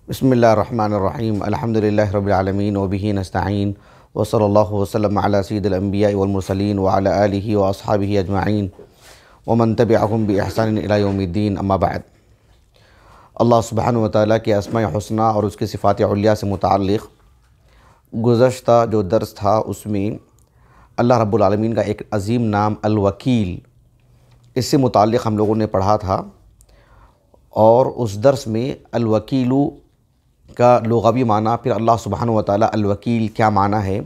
بسم اللہ الرحمن الرحیم الحمدللہ رب العالمین وبہ نستعین وصلی اللہ وسلم علی سید الانبیاء والمرسلین وعلی آلہ واصحابہ اجمعین ومن تبعہم بإحسان الی یوم الدین اما بعد۔ اللہ سبحانہ وتعالیٰ کے اسماء حسنی اور اس کے صفات علیہ سے متعلق گزشتہ جو درس تھا اس میں اللہ رب العالمین کا ایک عظیم نام الوکیل، اس سے متعلق ہم لوگوں نے پڑھا تھا، اور اس درس میں الوکیلو کا لغوی معنی، پھر اللہ سبحانہ وتعالیٰ الوکیل کیا معنی ہے،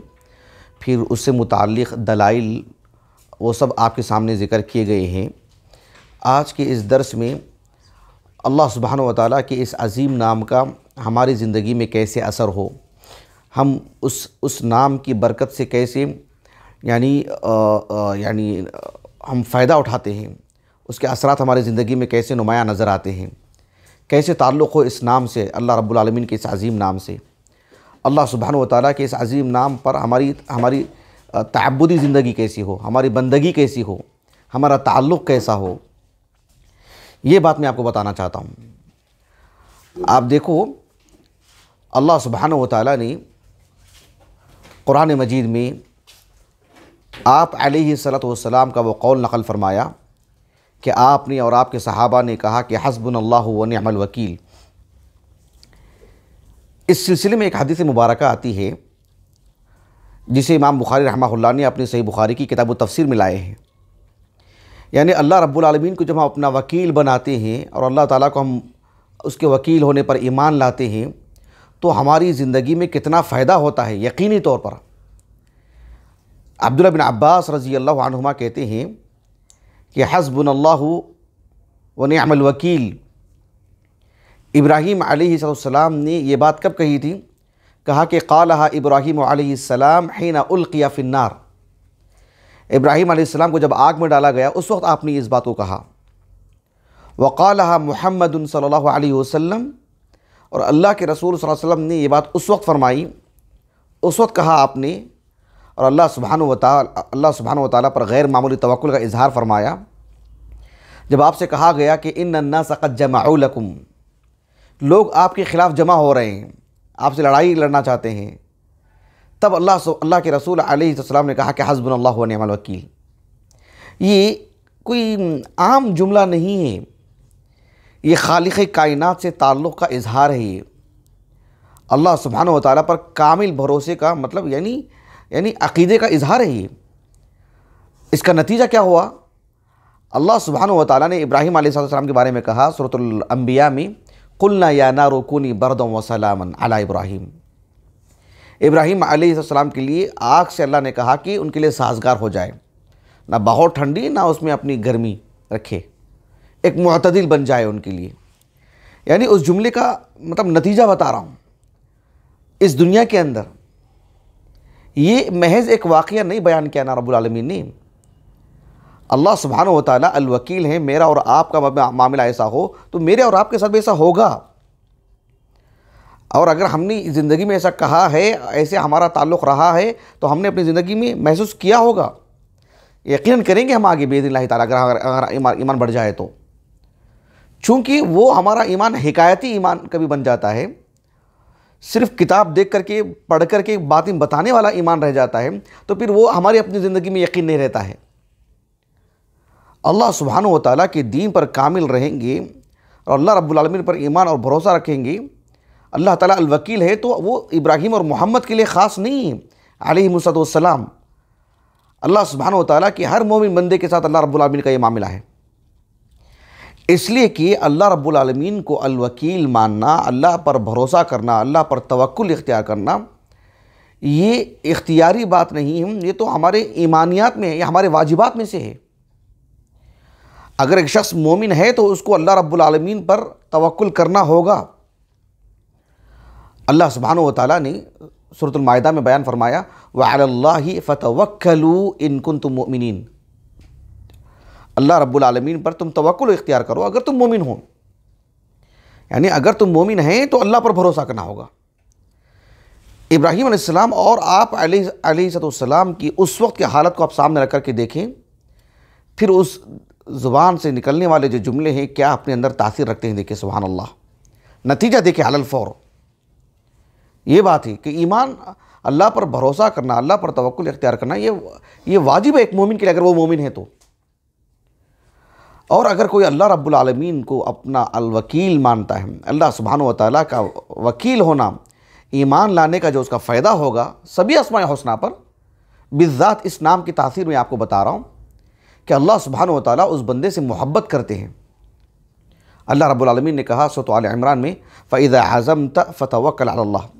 پھر اس سے متعلق دلائل وہ سب آپ کے سامنے ذکر کیے گئے ہیں۔ آج کے اس درس میں اللہ سبحانہ وتعالیٰ کے اس عظیم نام کا ہماری زندگی میں کیسے اثر ہو، ہم اس نام کی برکت سے کیسے یعنی ہم فائدہ اٹھاتے ہیں، اس کے اثرات ہماری زندگی میں کیسے نمایاں نظر آتے ہیں، کیسے تعلق ہو اس نام سے، اللہ رب العالمین کے اس عظیم نام سے، اللہ سبحانہ وتعالیٰ کے اس عظیم نام پر ہماری تعبدی زندگی کیسی ہو، ہماری بندگی کیسی ہو، ہمارا تعلق کیسا ہو، یہ بات میں آپ کو بتانا چاہتا ہوں۔ آپ دیکھو، اللہ سبحانہ وتعالیٰ نے قرآن مجید میں آپ علیہ السلام کا وہ قول نقل فرمایا کہ آپ نے اور آپ کے صحابہ نے کہا کہ حسبنا اللہ و نعم الوکیل۔ اس سلسلے میں ایک حدیث مبارکہ آتی ہے جسے امام بخاری رحمہ اللہ نے اپنی صحیح بخاری کی کتاب التفسیر میں لائے ہیں، یعنی اللہ رب العالمین کو جب ہم اپنا وکیل بناتے ہیں اور اللہ تعالیٰ کو ہم اس کے وکیل ہونے پر ایمان لاتے ہیں تو ہماری زندگی میں کتنا فائدہ ہوتا ہے۔ یقینی طور پر عبداللہ بن عباس رضی اللہ عنہما کہتے ہیں کہ حسبنا اللہ و نعم الوکیل، ابراہیم علیہ السلام نے یہ بات کب کہی تھی؟ کہا کہ قالہا ابراہیم علیہ السلام حین القی فی النار، ابراہیم علیہ السلام کو جب آگ میں ڈالا گیا اس وقت آپ نے اس بات کو کہا۔ وقالہا محمد صلی اللہ علیہ وسلم، اور اللہ کے رسول صلی اللہ علیہ وسلم نے یہ بات اس وقت فرمائی، اس وقت کہا آپ نے، اور اللہ سبحانہ وتعالیٰ پر غیر معمولی توکل کا اظہار فرمایا جب آپ سے کہا گیا کہ ان الناس قد جمعوا لکم، لوگ آپ کے خلاف جمع ہو رہے ہیں، آپ سے لڑائی لڑنا چاہتے ہیں، تب اللہ کے رسول علیہ السلام نے کہا کہ حسبنا اللہ و نعم الوکیل۔ یہ کوئی عام جملہ نہیں ہے، یہ خالق کائنات سے تعلق کا اظہار ہے، یہ اللہ سبحانہ وتعالیٰ پر کامل بھروسے کا مطلب یعنی عقیدے کا اظہار ہے۔ یہ اس کا نتیجہ کیا ہوا؟ اللہ سبحانہ وتعالیٰ نے ابراہیم علیہ السلام کے بارے میں کہا سورۃ الانبیاء میں، قلنا یا نار کونی بردا وسلاما علی ابراہیم، ابراہیم علیہ السلام کے لیے آگ سے اللہ نے کہا کہ ان کے لیے سازگار ہو جائے، نہ بہت ٹھنڈی نہ اس میں اپنی گرمی رکھے، ایک معتدل بن جائے ان کے لیے۔ یعنی اس جملے کا مطلب نتیجہ بتا رہا ہوں، اس دنیا کے اندر یہ محض ایک واقعہ نہیں بیان کیا نا رب العالمین نے، اللہ سبحانہ وتعالیٰ الوکیل ہیں، میرا اور آپ کا معاملہ ایسا ہو تو میرے اور آپ کے ساتھ بھی ایسا ہوگا، اور اگر ہم نے زندگی میں ایسا کہا ہے، ایسے ہمارا تعلق رہا ہے تو ہم نے اپنی زندگی میں محسوس کیا ہوگا، یقیناً کریں گے ہم آگے باذن اللہ تعالیٰ اگر ایمان بڑھ جائے تو، چونکہ وہ ہمارا ایمان حکایتی ایمان کبھی بن جاتا ہے، صرف کتاب دیکھ کر کے پڑھ کر کے باتیں بتانے والا ایمان رہ جاتا ہے، تو پھر وہ ہماری اپنی زندگی میں یقین نہیں رہتا ہے۔ اللہ سبحانہ وتعالیٰ کے دین پر کامل رہیں گے اور اللہ رب العالمین پر ایمان اور بھروسہ رکھیں گے، اللہ تعالیٰ الوکیل ہے تو وہ ابراہیم اور محمد کے لیے خاص نہیں ہے علیہ السلام، اللہ سبحانہ وتعالیٰ کے ہر مومن بندے کے ساتھ اللہ رب العالمین کا یہ معاملہ ہے، اس لیے کہ اللہ رب العالمین کو الوکیل ماننا، اللہ پر بھروسہ کرنا، اللہ پر توکل اختیار کرنا، یہ اختیاری بات نہیں ہے، یہ تو ہمارے ایمانیات میں ہے، یہ ہمارے واجبات میں سے ہے۔ اگر ایک شخص مومن ہے تو اس کو اللہ رب العالمین پر توکل کرنا ہوگا۔ اللہ سبحانہ وتعالیٰ نے سورۃ المائدہ میں بیان فرمایا وَعَلَى اللَّهِ فَتَوَكَّلُوا إِن كُنتُم مُؤْمِنِينَ، اللہ رب العالمین پر تم توکل اختیار کرو اگر تم مومن ہو، یعنی اگر تم مومن ہیں تو اللہ پر بھروسہ کرنا ہوگا۔ ابراہیم علیہ السلام اور آپ علیہ السلام کی اس وقت کی حالت کو آپ سامنے رکھ کر کے دیکھیں، پھر اس زبان سے نکلنے والے جو جملے ہیں کیا اپنے اندر تاثیر رکھتے ہیں، دیکھیں سبحان اللہ، نتیجہ دیکھیں علی الفور۔ یہ بات ہے کہ ایمان، اللہ پر بھروسہ کرنا، اللہ پر توکل اختیار کرنا، یہ واجب ہے ایک مومن کے لیے، اگر وہ مومن ہے تو۔ اور اگر کوئی اللہ رب العالمین کو اپنا الوکیل مانتا ہے، اللہ سبحانہ و تعالیٰ کا وکیل ہونا، ایمان لانے کا جو اس کا فائدہ ہوگا سبھی اسماء الحسنہ پر، بالذات اس نام کی تاثیر میں آپ کو بتا رہا ہوں کہ اللہ سبحانہ و تعالیٰ اس بندے سے محبت کرتے ہیں۔ اللہ رب العالمین نے کہا سورۃ آل عمران میں، فَإِذَا عَزَمْتَ فَتَوَكَّلْ عَلَى اللَّهِ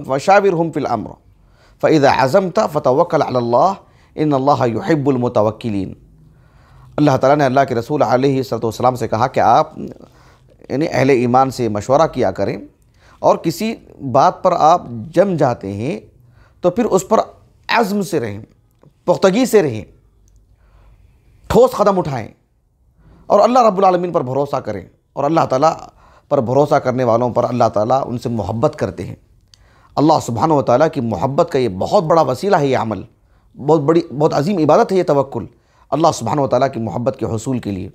وَشَاوِرْهُمْ فِي الْأَمْرِ فَإِذَا عَزَمْتَ فَتَوَكَّلْ عَلَى اللَّهِ إِنَّ اللَّهَ يُحِبُّ الْمُتَوَكِّلِينَ۔ اللہ تعالیٰ نے اللہ کے رسول علیہ السلام سے کہا کہ آپ یعنی اہل ایمان سے مشورہ کیا کریں، اور کسی بات پر آپ جم جاتے ہیں تو پھر اس پر عزم سے رہیں، پختگی سے رہیں، ٹھوس قدم اٹھائیں، اور اللہ رب العالمین پر بھروسہ کریں۔ اور اللہ تعالیٰ پر بھروسہ کرنے والوں پر اللہ تعالیٰ ان سے محبت کرتے ہیں۔ اللہ سبحانہ و تعالیٰ کی محبت کا یہ بہت بڑا وسیلہ ہے، یہ عمل بہت عظیم عبادت ہے، یہ توکل اللہ سبحانہ و تعالیٰ کی محبت کے حصول کے لیے۔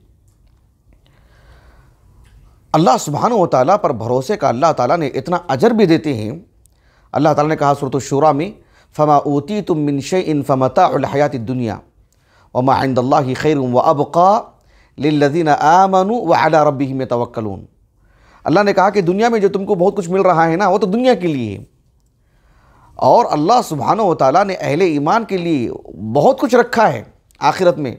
اللہ سبحانہ و تعالیٰ پر بھروسے کا اللہ تعالیٰ نے اتنا اجر بھی دیتے ہیں۔ اللہ تعالیٰ نے کہا سورۃ الشورى میں، فَمَا أُوتِيتُم مِّن شَيْءٍ فَمَتَاعُ الْحَيَاةِ الدُّنْيَا وَمَا عِندَ اللَّهِ خَيْرٌ وَأَبْقَىٰ لِلَّذِينَ آمَنُوا وَعَلَىٰ رَبِّهِمْ يَتَوَكَّلُونَ۔ اللہ نے کہا کہ دنیا میں جو تم کو بہت کچھ مل رہا ہے نا، وہ تو دنیا کے لیے ہے، اور اللہ سبحانہ و تعالیٰ نے اہل ایمان کے لیے بہت کچھ رکھا ہے آخرت میں،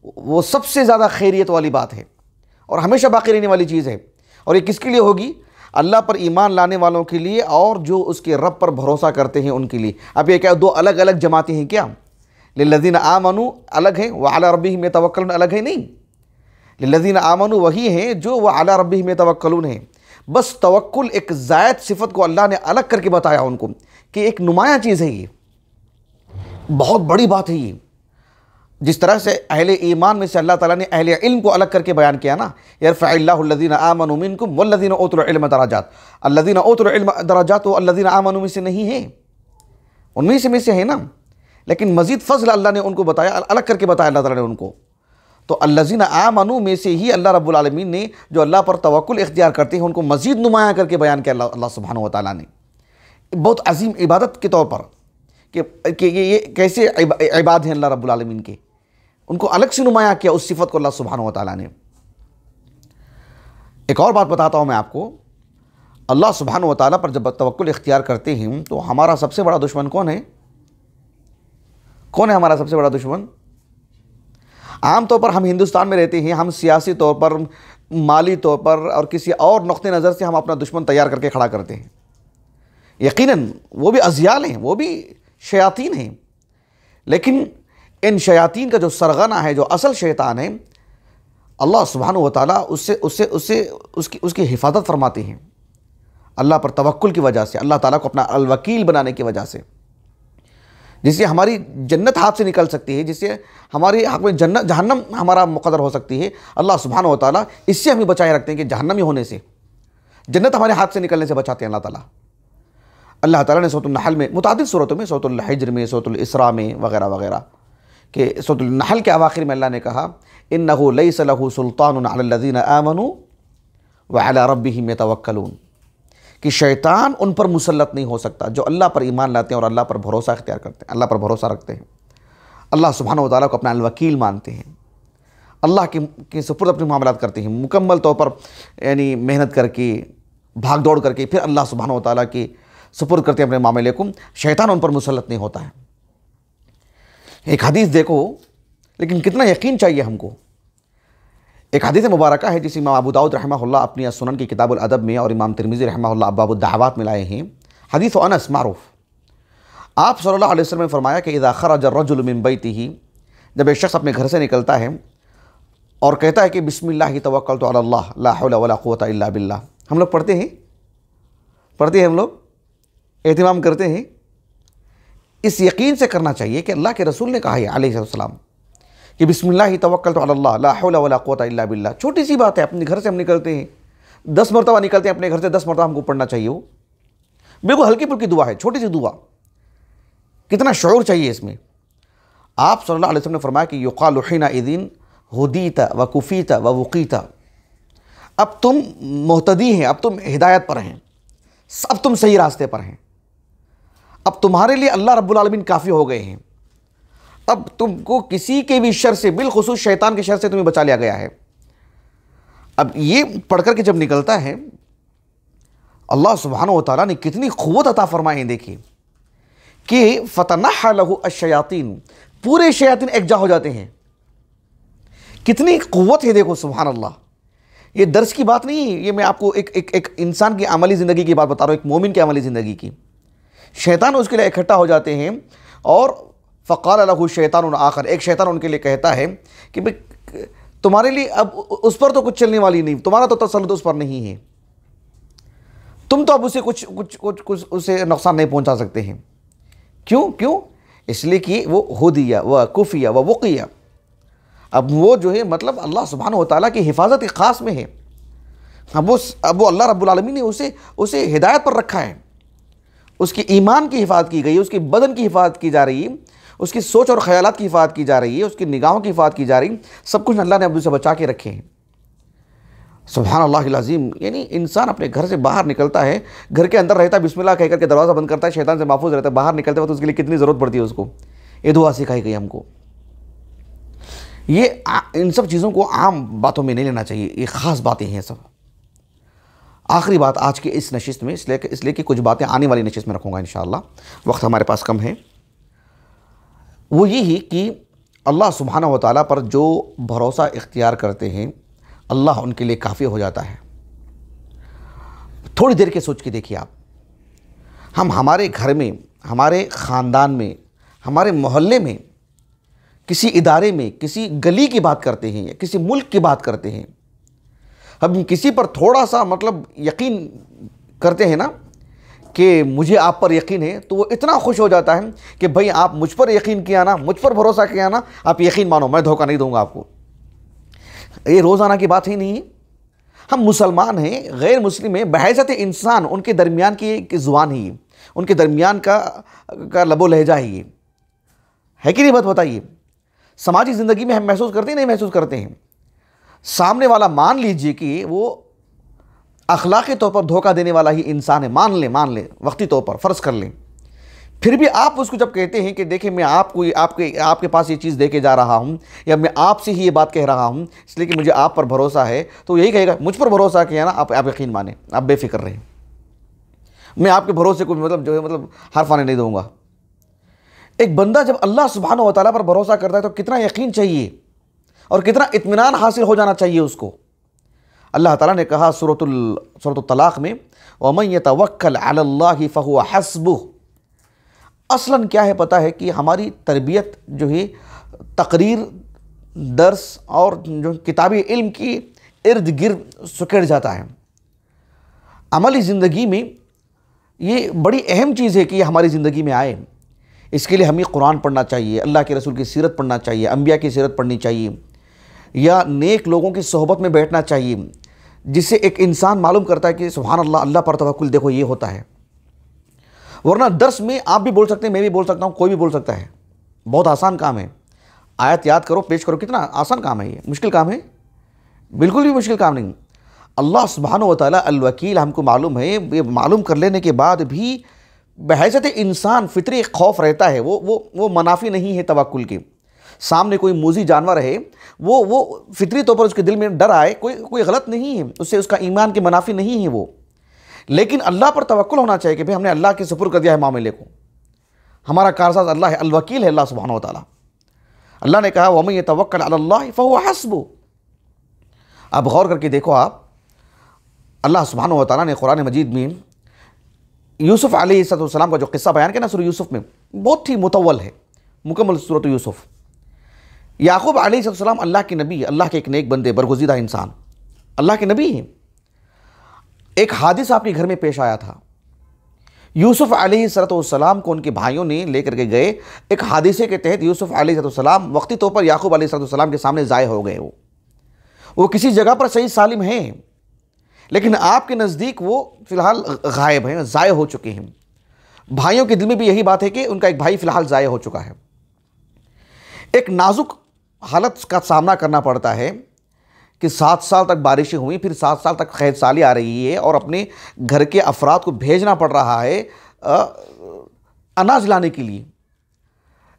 وہ سب سے زیادہ خیریت والی بات ہے اور ہمیشہ باقی رہنے والی چیز ہے۔ اور یہ کس کے لیے ہوگی؟ اللہ پر ایمان لانے والوں کے لیے، اور جو اس کے رب پر بھروسہ کرتے ہیں ان کے لیے۔ اب یہ کیا دو الگ الگ جماعتیں ہیں کیا؟ للذین آمنوا الگ ہیں، وعلی ربہم یتوکلون الگ ہے نہیں۔ للذین آمنوا وہی ہیں جو وعلی ربہم یتوکلون ہیں، بس توکل ایک زائد صفت کو اللہ نے الگ کر کے بتایا ان کو کہ ایک نمایاں چیز ہے، یہ بہت بڑی بات ہے۔ یہ جس طرح سے اہل ایمان میں سے اللہ تعالیٰ نے اہل علم کو الگ کر کے بیان کیا نا، یرفع اللہ الذین آمنوا منکم والذین اوتوا العلم درجات، الذین اوتوا العلم درجات وہ الذین آمنوا میں سے نہیں ہیں، ان میں سے ہے نا، لیکن مزید فضل اللہ نے ان کو بتایا، الگ کر کے بتایا اللہ تعالیٰ نے ان کو۔ تو الذین آمنوا میں سے ہی اللہ رب العالمین نے جو اللہ پر توکل اختیار کرتے ہیں ان کو مزید نمایاں کر کے بیان کیا اللہ سبحانہ و تعالیٰ نے، بہت عظیم عبادت کے طور پر کہ یہ کیسے عباد ہیں اللہ رب العالمین کے، ان کو الگ سے نمایاں کیا اس صفت کو اللہ سبحانہ و تعالیٰ نے۔ ایک اور بات بتاتا ہوں میں آپ کو، اللہ سبحانہ و تعالیٰ پر جب توکل اختیار کرتے ہیں تو ہمارا سب سے بڑا دشمن کون ہے؟ کون ہے ہمارا سب سے بڑا دشمن؟ عام طور پر ہم ہندوستان میں رہتے ہیں، ہم سیاسی طور پر، مالی طور پر اور کسی اور نقطہ نظر سے ہم اپنا دشمن تیار کر کے کھڑا کرتے ہیں۔ یقیناً وہ بھی اذیال ہیں، وہ بھی شیاطین ہیں، لیکن ان شیاطین کا جو سرغنہ ہے، جو اصل شیطان ہے، اللہ سبحانہ و تعالیٰ اس کی حفاظت فرماتے ہیں اللہ پر توکل کی وجہ سے، اللہ تعالیٰ کو اپنا الوکیل بنانے کی وجہ سے، جس سے ہماری جنت ہاتھ سے نکل سکتی ہے، جس سے ہماری حق میں جہنم ہمارا مقدر ہو سکتی ہے۔ اللہ سبحانہ و تعالیٰ اس سے ہمیں بچائے رکھتے ہیں کہ جہنمی ہونے سے، جنت ہمارے ہاتھ سے نکلنے سے بچاتے ہیں اللہ تعالیٰ۔ اللہ تعالیٰ نے سورۃ النحل میں، متعدد سورتوں میں، سورۃ الحجر میں، سورۃ الاسراء میں وغیرہ وغیرہ، کہ سورۃ النحل کے اواخر میں اللہ نے کہا انہ لیس لہ سلطان علی الذین آمنوا وعلی ربہم یتوکلون، کہ شیطان ان پر مسلط نہیں ہو سکتا جو اللہ پر ایمان لاتے ہیں اور اللہ پر بھروسہ اختیار کرتے ہیں، اللہ پر بھروسہ رکھتے ہیں، اللہ سبحانہ و تعالیٰ کو اپنا الوکیل مانتے ہیں، اللہ کے سپرد اپنے معاملات کرتے ہیں مکمل طور پر، یعنی محنت کر کے، بھاگ دوڑ کر کے، پھر اللہ سبحانہ و تعالیٰ کے سپرد کرتے ہیں اپنے معاملے کو، شیطان ان پر مسلط نہیں ہوتا ہے۔ ایک حدیث دیکھو، لیکن کتنا یقین چاہیے ہم کو۔ ایک حدیث مبارکہ ہے جسے امام ابو داؤد رحمہ اللہ اپنی سنن کی کتاب الادب میں اور امام ترمذی رحمہ اللہ ابواب الدعوات میں لائے ہیں۔ حدیث انس معروف، آپ صلی اللہ علیہ وسلم نے فرمایا کہ اذا خرج الرجل من بیتہ، جب ایک شخص اپنے گھر سے نکلتا ہے اور کہتا ہے کہ بسم اللہ توکلت علی اللہ لا حول ولا قوۃ الا باللہ، ہم لوگ پڑھتے ہیں ہم لوگ اہتمام کرتے ہیں، اس یقین سے کرنا چاہیے کہ اللہ کے رسول نے کہا ہے علیہ السلام کہ بسم اللہ توکلت علی اللہ لا حول ولا قوۃ الا باللہ۔ چھوٹی سی بات ہے، اپنے گھر سے ہم نکلتے ہیں، 10 مرتبہ نکلتے ہیں اپنے گھر سے، 10 مرتبہ ہم کو پڑھنا چاہیے، وہ بالکل ہلکی پھلکی دعا ہے، چھوٹی سی دعا، کتنا شعور چاہیے اس میں۔ آپ صلی اللہ علیہ وسلم نے فرمایا کہ یقال حینئذ ہدیت وکفیت ووقیت، اب تم مہتدی ہیں، اب تم ہدایت پر ہیں، اب تم صحیح راستے پر ہیں، اب تمہارے لیے اللہ رب العالمین کافی ہو گئے ہیں، اب تم کو کسی کے بھی شر سے، بالخصوص شیطان کے شر سے تمہیں بچا لیا گیا ہے۔ اب یہ پڑھ کر کے جب نکلتا ہے، اللہ سبحانہ و تعالیٰ نے کتنی قوت عطا فرمائی ہے، دیکھیے کہ فَتَنَحَّ لَهُ الشَّيَاطِينُ، پورے شیاطین ایکجا ہو جاتے ہیں۔ کتنی قوت ہے، دیکھو سبحان اللہ۔ یہ درس کی بات نہیں ہے، یہ میں آپ کو ایک انسان کی عملی زندگی کی بات بتا رہا ہوں، ایک مومن کی عملی زندگی کی۔ شیطان اس کے لیے اکٹھا ہو جاتے ہیں، اور فَقَالَ لَهُ شیطان آخر، ایک شیطان ان کے لیے کہتا ہے کہ بھئی تمہارے لیے اب اس پر تو کچھ چلنے والی نہیں، تمہارا تو تسلط اس پر نہیں ہے، تم تو اب اسے کچھ اسے نقصان نہیں پہنچا سکتے ہیں۔ کیوں؟ اس لیے کہ وہ ہدیہ و کفیہ و وقیہ، اب وہ جو ہے مطلب اللہ سبحانہ و تعالیٰ کی حفاظت خاص میں ہے۔ اب وہ اللہ رب العالمین نے اسے ہدایت پر رکھا ہے، اس کی ایمان کی حفاظت کی گئی ہے، اس کے بدن کی حفاظت کی جا رہی ہے، اس کی سوچ اور خیالات کی حفاظت کی جا رہی ہے، اس کی نگاہوں کی حفاظت کی جا رہی ہے، سب کچھ اللہ نے اب اسے بچا کے رکھے ہیں۔ سبحان اللہ العظیم۔ یعنی انسان اپنے گھر سے باہر نکلتا ہے، گھر کے اندر رہتا ہے، بسم اللہ کہہ کر کے دروازہ بند کرتا ہے، شیطان سے محفوظ رہتا ہے، باہر نکلتے وقت اس کے لیے کتنی ضرورت پڑتی ہے اس کو۔ یہ دعا سکھائی گئی ہم کو۔ یہ ان سب چیزوں کو عام باتوں میں نہیں لینا چاہیے، یہ خاص باتیں ہیں سب۔ آخری بات آج کے اس نشست میں، اس لیے کہ کچھ باتیں آنے والی نشست میں رکھوں گا انشاءاللہ، وقت ہمارے پاس کم ہے، وہ یہی کہ اللہ سبحانہ و تعالیٰ پر جو بھروسہ اختیار کرتے ہیں، اللہ ان کے لیے کافی ہو جاتا ہے۔ تھوڑی دیر کے سوچ کے دیکھیے آپ، ہم ہمارے گھر میں، ہمارے خاندان میں، ہمارے محلے میں، کسی ادارے میں، کسی گلی کی بات کرتے ہیں یا کسی ملک کی بات کرتے ہیں، ہم کسی پر تھوڑا سا مطلب یقین کرتے ہیں نا کہ مجھے آپ پر یقین ہے، تو وہ اتنا خوش ہو جاتا ہے کہ بھئی آپ مجھ پر یقین کیا نا، مجھ پر بھروسہ کیا نا، آپ یقین مانو میں دھوکہ نہیں دوں گا آپ کو۔ یہ روزانہ کی بات ہی نہیں ہے۔ ہم مسلمان ہیں، غیر مسلم ہیں، بحیثیت انسان ان کے درمیان کی زبان ہی، ان کے درمیان کا لب و لہجہ ہی ہے کہ نہیں؟ بات بتائیے، سماجی زندگی میں ہم محسوس کرتے ہیں نہیں محسوس کرتے ہیں؟ سامنے والا مان لیجئے کہ وہ اخلاقی طور پر دھوکہ دینے والا ہی انسان ہے، مان لیں وقتی طور پر، فرض کر لیں، پھر بھی آپ اس کو جب کہتے ہیں کہ دیکھیں میں آپ کے پاس یہ چیز دے کے جا رہا ہوں، یا میں آپ سے ہی یہ بات کہہ رہا ہوں اس لیے کہ مجھے آپ پر بھروسہ ہے، تو یہی کہے گا مجھ پر بھروسہ کیا نا، آپ یقین مانیں، آپ بے فکر رہیں، میں آپ کے بھروسے کو حرف آنے نہیں دوں گا۔ ایک بندہ جب اللہ سبحانہ و تعالیٰ پر بھروسہ کرتا ہے تو کتنا یقین چاہیے اور کتنا اطمینان حاصل ہو جانا چاہیے اس کو۔ اللہ تعالیٰ نے کہا سورۃ الطلاق میں، وَمَن يَتَوَكَّلْ عَلَى اللَّهِ فَهُوَ حَسْبُهُ۔ اصلاً کیا ہے پتہ ہے کہ ہماری تربیت جو ہے تقریر، درس اور جو کتابی علم کی ارد گرد سکڑ جاتا ہے۔ عملی زندگی میں یہ بڑی اہم چیز ہے کہ یہ ہماری زندگی میں آئے۔ اس کے لیے ہمیں قرآن پڑھنا چاہیے، اللہ کے رسول کی سیرت پڑھنا چاہیے، انبیاء کی سیرت پڑھنی چاہیے، یا نیک لوگوں کی صحبت میں بیٹھنا چاہیے، جس سے ایک انسان معلوم کرتا ہے کہ سبحان اللہ، اللہ پر توکل دیکھو یہ ہوتا ہے۔ ورنہ درس میں آپ بھی بول سکتے ہیں، میں بھی بول سکتا ہوں، کوئی بھی بول سکتا ہے، بہت آسان کام ہے، آیت یاد کرو پیش کرو، کتنا آسان کام ہے، یہ مشکل کام ہے؟ بالکل بھی مشکل کام نہیں۔ اللہ سبحانہ و تعالیٰ الوکیل ہم کو معلوم ہے، یہ معلوم کر لینے کے بعد بھی بحیثیت انسان فطری خوف رہتا ہے، وہ منافی نہیں ہے توکل کے۔ سامنے کوئی موذی جانور ہے، وہ فطری طور پر اس کے دل میں ڈر آئے، کوئی غلط نہیں ہے، اس سے اس کا ایمان کے منافی نہیں ہے وہ، لیکن اللہ پر توکل ہونا چاہیے کہ ہم نے اللہ کے سپرد کر دیا ہے معاملے کو، ہمارا کارساز اللہ ہے، الوکیل ہے اللہ سبحانہ و تعالیٰ۔ اللہ نے کہا وَمَن يَتَوَكَّلْ عَلَى اللَّهِ فَهُوَ حَسْبُهُ۔ اب غور کر کے دیکھو آپ، اللہ سبحانہ و تعالیٰ نے قرآن مجید میں یوسف علیہ السلام کا جو قصہ بیان کیا نا سورہ یوسف میں، بہت ہی مطول ہے، مکمل سورۃ یوسف۔ یعقوب علیہ السلام اللہ کے نبی، اللہ کے ایک نیک بندے، برگزیدہ انسان، اللہ کے نبی ہیں۔ ایک حادثہ آپ کے گھر میں پیش آیا تھا، یوسف علیہ السلام کو ان کے بھائیوں نے لے کر کے گئے، ایک حادثے کے تحت یوسف علیہ السلام وقتی طور پر یعقوب علیہ السلام کے سامنے ضائع ہو گئے، وہ کسی جگہ پر صحیح سالم ہیں، لیکن آپ کے نزدیک وہ فی الحال غائب ہیں، ضائع ہو چکے ہیں۔ بھائیوں کے دل میں بھی یہی بات ہے کہ ان کا ایک بھائی فی الحال ضائع ہو چکا ہے۔ ایک نازک حالت کا سامنا کرنا پڑتا ہے کہ 7 سال تک بارشیں ہوئیں، پھر 7 سال تک قحط سالی آ رہی ہے اور اپنے گھر کے افراد کو بھیجنا پڑ رہا ہے اناج لانے کے لیے۔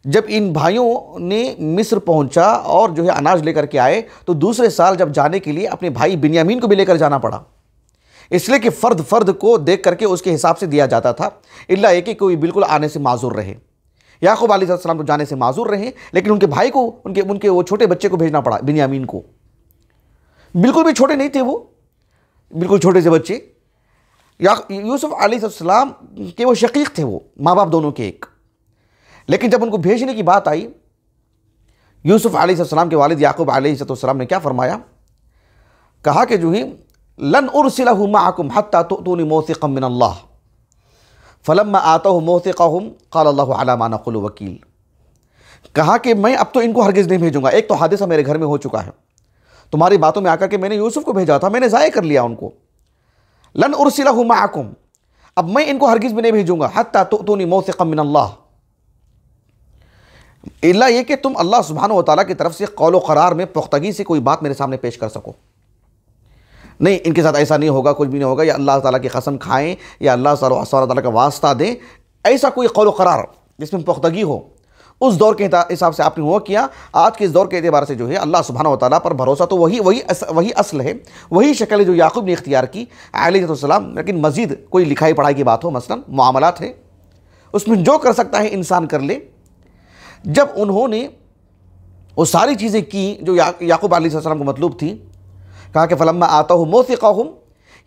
جب ان بھائیوں نے مصر پہنچا اور جو ہے اناج لے کر کے آئے تو دوسرے سال جب جانے کے لیے اپنے بھائی بنیامین کو بھی لے کر جانا پڑا، اس لیے کہ فرد فرد کو دیکھ کر کے اس کے حساب سے دیا جاتا تھا، الا یہ کہ کوئی بالکل آنے سے معذور رہے۔ یعقوب علیہ السلام کو جانے سے معذور رہے، لیکن ان کے بھائی کو، ان کے وہ چھوٹے بچے کو بھیجنا پڑا، بنیامین کو۔ بالکل بھی چھوٹے نہیں تھے وہ، بالکل چھوٹے سے بچے۔ یوسف علیہ السلام کے وہ شقیق تھے، وہ ماں باپ دونوں کے ایک، لیکن جب ان کو بھیجنے کی بات آئی، یوسف علیہ السلام کے والد یعقوب علیہ السلام نے کیا فرمایا؟ کہا کہ جو ہی لن ارسلہ معکم حتی تؤتونی موثقا من اللہ فلما آتوہ موثقہم قال اللہ علی ما نقول وکیل۔ کہا کہ میں اب تو ان کو ہرگز نہیں بھیجوں گا، ایک تو حادثہ میرے گھر میں ہو چکا ہے، تمہاری باتوں میں آ کر کے میں نے یوسف کو بھیجا تھا، میں نے ضائع کر لیا ان کو۔ لن ارسلہ معکم، اب میں ان کو ہرگز بھی نہیں بھیجوں گا، حتی تؤتونی موثقا من اللہ، الا یہ کہ تم اللہ سبحانہ و تعالیٰ کی طرف سے قول و قرار میں پختگی سے کوئی بات میرے سامنے پیش کر سکو۔ نہیں، ان کے ساتھ ایسا نہیں ہوگا، کچھ بھی نہیں ہوگا، یا اللہ تعالیٰ کی قسم کھائیں یا اللہ سبحانہ تعالیٰ کا واسطہ دیں، ایسا کوئی قول و قرار جس میں پختگی ہو۔ اس دور کے حساب سے آپ نے وہ کیا۔ آج کے اس دور کے اعتبار سے جو ہے اللہ سبحانہ و تعالیٰ پر بھروسہ تو وہی اصل ہے، وہی شکل ہے جو یعقوب نے اختیار کی علیہ السلام، لیکن مزید کوئی لکھائی پڑھائی کی بات ہو، مثلا معاملات ہے، اس میں جو کر سکتا ہے انسان کر لے۔ جب انہوں نے وہ ساری چیزیں کی جو یعقوب علیہ السلام کو مطلوب تھی، کہا کہ فلما آتوہ موثقہم،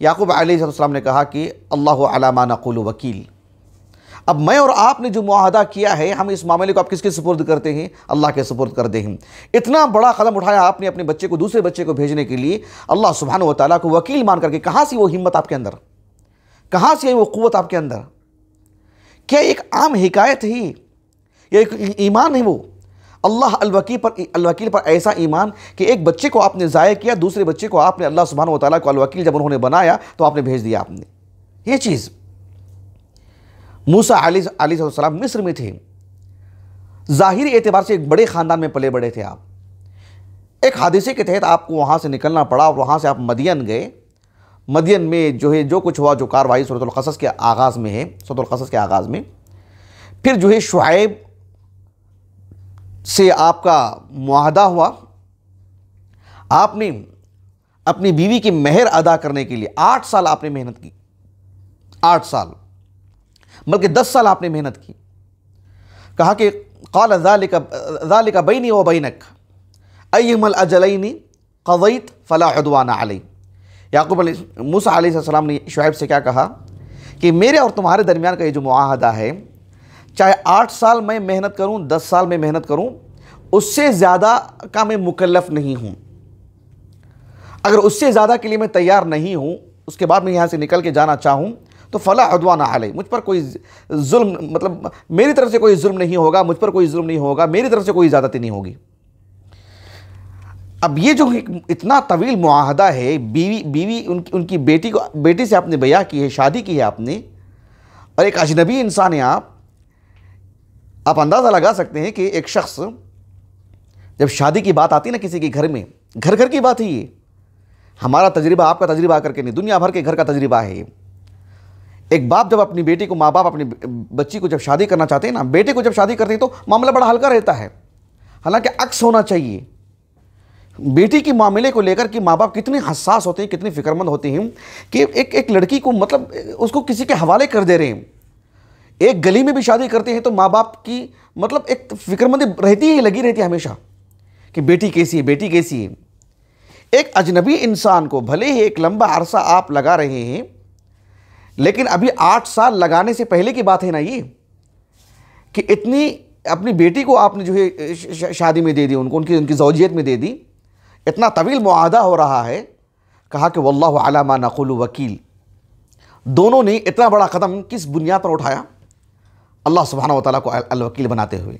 یعقوب علیہ السلام نے کہا کہ اللہ علی ما نقول وکیل، اب میں اور آپ نے جو معاہدہ کیا ہے، ہم اس معاملے کو آپ کس کے سپرد کرتے ہیں؟ اللہ کے سپرد کر دیں۔ اتنا بڑا قدم اٹھایا آپ نے اپنے بچے کو، دوسرے بچے کو بھیجنے کے لیے، اللہ سبحانہ و تعالیٰ کو وکیل مان کر کے۔ کہاں سے وہ ہمت آپ کے اندر؟ کہاں سے وہ قوت آپ کے اندر؟ کیا ایک عام حکایت ہے یہ ایک ایمان ہے؟ وہ اللہ الوکیل پر ایسا ایمان کہ ایک بچے کو آپ نے ضائع کیا، دوسرے بچے کو آپ نے اللہ سبحانہ و تعالیٰ کو الوکیل جب انہوں نے بنایا تو آپ نے بھیج دیا آپ نے۔ یہ چیز موسیٰ علیہ السلام مصر میں تھے، ظاہری اعتبار سے ایک بڑے خاندان میں پلے بڑے تھے آپ، ایک حادثے کے تحت آپ کو وہاں سے نکلنا پڑا اور وہاں سے آپ مدین گئے۔ مدین میں جو ہے جو کچھ ہوا، جو کاروائی سورۃ القصص کے آغاز میں ہے، سورۃ القصص کے آغاز میں، پھر جو ہے شعیب سے آپ کا معاہدہ ہوا، آپ نے اپنی بیوی کی مہر ادا کرنے کے لیے 8 سال آپ نے محنت کی، 8 سال بلکہ 10 سال آپ نے محنت کی۔ کہا کہ قال ذالک بینی و بینک ایہما الاجلین قضیت فلا عدوان علی۔ یعقوب موسیٰ علیہ السلام نے شعیب سے کیا کہا کہ میرے اور تمہارے درمیان کا یہ جو معاہدہ ہے، چاہے 8 سال میں محنت کروں، 10 سال میں محنت کروں، اس سے زیادہ کا میں مکلف نہیں ہوں۔ اگر اس سے زیادہ کے لیے میں تیار نہیں ہوں، اس کے بعد میں یہاں سے نکل کے جانا چاہوں تو فلا عدوان علی، مجھ پر کوئی ظلم، مطلب میری طرف سے کوئی ظلم نہیں ہوگا، مجھ پر کوئی ظلم نہیں ہوگا، میری طرف سے کوئی زیادتی نہیں ہوگی۔ اب یہ جو اتنا طویل معاہدہ ہے، بیوی ان کی بیٹی سے آپ نے بیعہ کی ہے، شادی کی ہے آپ نے، اور ایک اجنبی انسان ہے آپ اندازہ لگا سکتے ہیں کہ ایک شخص جب شادی کی بات آتی نا کسی کے گھر میں، گھر کی بات ہے یہ، ہمارا تجربہ آپ کا تجربہ آ کر کے نہیں، دنیا بھر کے گھر کا تجربہ ہے یہ۔ ایک باپ جب اپنی بیٹی کو، ماں باپ اپنی بچی کو جب شادی کرنا چاہتے ہیں نا، بیٹے کو جب شادی کرتے ہیں تو معاملہ بڑا ہلکا رہتا ہے، حالانکہ عکس ہونا چاہیے۔ بیٹی کے معاملے کو لے کر کہ ماں باپ کتنے حساس ہوتے ہیں، کتنے فکر مند ہوتے ہیں کہ ایک لڑکی کو مطلب اس کو کسی کے حوالے کر دے رہے ہیں۔ ایک گلی میں بھی شادی کرتے ہیں تو ماں باپ کی مطلب ایک فکر مندی رہتی ہے، لگی رہتی ہے ہمیشہ کہ بیٹی کیسی ہے، بیٹی کیسی ہے۔ ایک اجنبی انسان کو بھلے ہی ایک لمبا عرصہ آپ لگا رہے ہیں، لیکن ابھی 8 سال لگانے سے پہلے کی بات ہے نا یہ، کہ اتنی اپنی بیٹی کو آپ نے جو ہے شادی میں دے دی، ان کی زوجیت میں دے دی، اتنا طویل معاہدہ ہو رہا ہے۔ کہا کہ واللہ علی ما نقول وکیل۔ دونوں نے اتنا بڑا قدم کس بنیاد پر اٹھایا؟ اللہ سبحانہ و تعالیٰ کو الوکیل بناتے ہوئے۔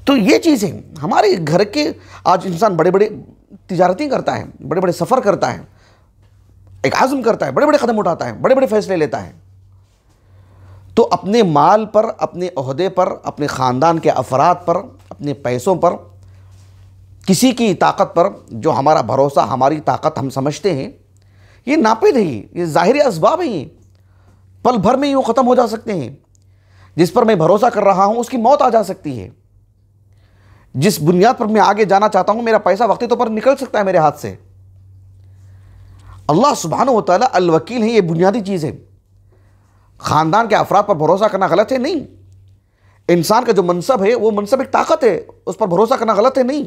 تو یہ چیزیں ہمارے گھر کے، آج انسان بڑے بڑے تجارتیں کرتا ہے، بڑے بڑے سفر کرتا ہے، ایک عزم کرتا ہے، بڑے بڑے قدم اٹھاتا ہے، بڑے بڑے فیصلے لیتا ہے، تو اپنے مال پر، اپنے عہدے پر، اپنے خاندان کے افراد پر، اپنے پیسوں پر کسی کی طاقت پر جو ہمارا بھروسہ، ہماری طاقت ہم سمجھتے ہیں، یہ ناپید ہے، یہ ظاہری اسباب ہیں، پل بھر میں یوں ختم ہو جا سکتے ہیں۔ جس پر میں بھروسہ کر رہا ہوں اس کی موت آ جا سکتی ہے۔ جس بنیاد پر میں آگے جانا چاہتا ہوں میرا پیسہ وقتی طور پر نکل سکتا ہے میرے ہاتھ سے۔ اللہ سبحانہ و تعالیٰ الوکیل ہے، یہ بنیادی چیز ہے۔ خاندان کے افراد پر بھروسہ کرنا غلط ہے نہیں، انسان کا جو منصب ہے وہ منصب ایک طاقت ہے، اس پر بھروسہ کرنا غلط ہے نہیں،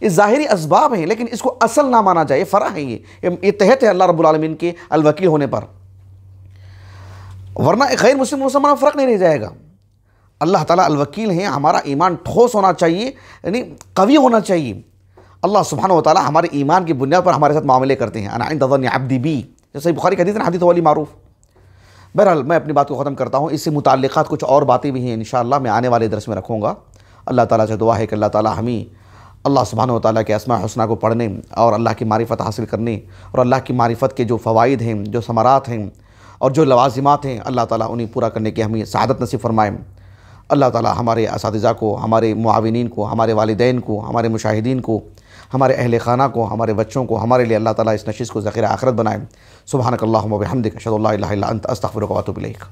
یہ ظاہری اسباب ہیں، لیکن اس کو اصل نہ مانا جائے، یہ فرع ہے، یہ تحت ہے اللہ رب العالمین کے الوکیل ہونے پر، ورنہ ایک غیر مسلمان فرق نہیں رہ جائے گا۔ اللہ تعالیٰ الوکیل ہیں، ہمارا ایمان ٹھوس ہونا چاہیے، یعنی قوی ہونا چاہیے۔ اللہ سبحانہ و تعالیٰ ہمارے ایمان کی بنیاد پر ہمارے ساتھ معاملے کرتے ہیں۔ انا عند ظن عبدی بی، جیسے بخاری کی حدیث ہے، حدیث والی معروف۔ بہرحال میں اپنی بات کو ختم کرتا ہوں، اس سے متعلقات کچھ اور باتیں بھی ہیں انشاءاللہ میں آنے والے درس میں رکھوں گا۔ اللہ تعالیٰ سے دعا ہے کہ اللہ تعالیٰ ہمیں اللہ سبحانہ و تعالیٰ کے اسماء الحسنیٰ کو پڑھنے اور اللہ کی معرفت حاصل کرنے اور اللہ کی معرفت کے جو فوائد ہیں، جو ثمرات ہیں اور جو لوازمات ہیں، اللہ تعالیٰ انہیں پورا کرنے کی ہمیں سعادت نصیب فرمائے۔ اللہ تعالیٰ ہمارے اساتذہ کو، ہمارے معاونین کو، ہمارے والدین کو، ہمارے مشاہدین کو، ہمارے اہل خانہ کو، ہمارے بچوں کو، ہمارے لیے اللہ تعالیٰ اس نشست کو ذخیرہ آخرت بنائے۔ سبحانک اللہم و بحمدک، اشہد ان لا الہ الا انت، استغفرک و اتوب الیک۔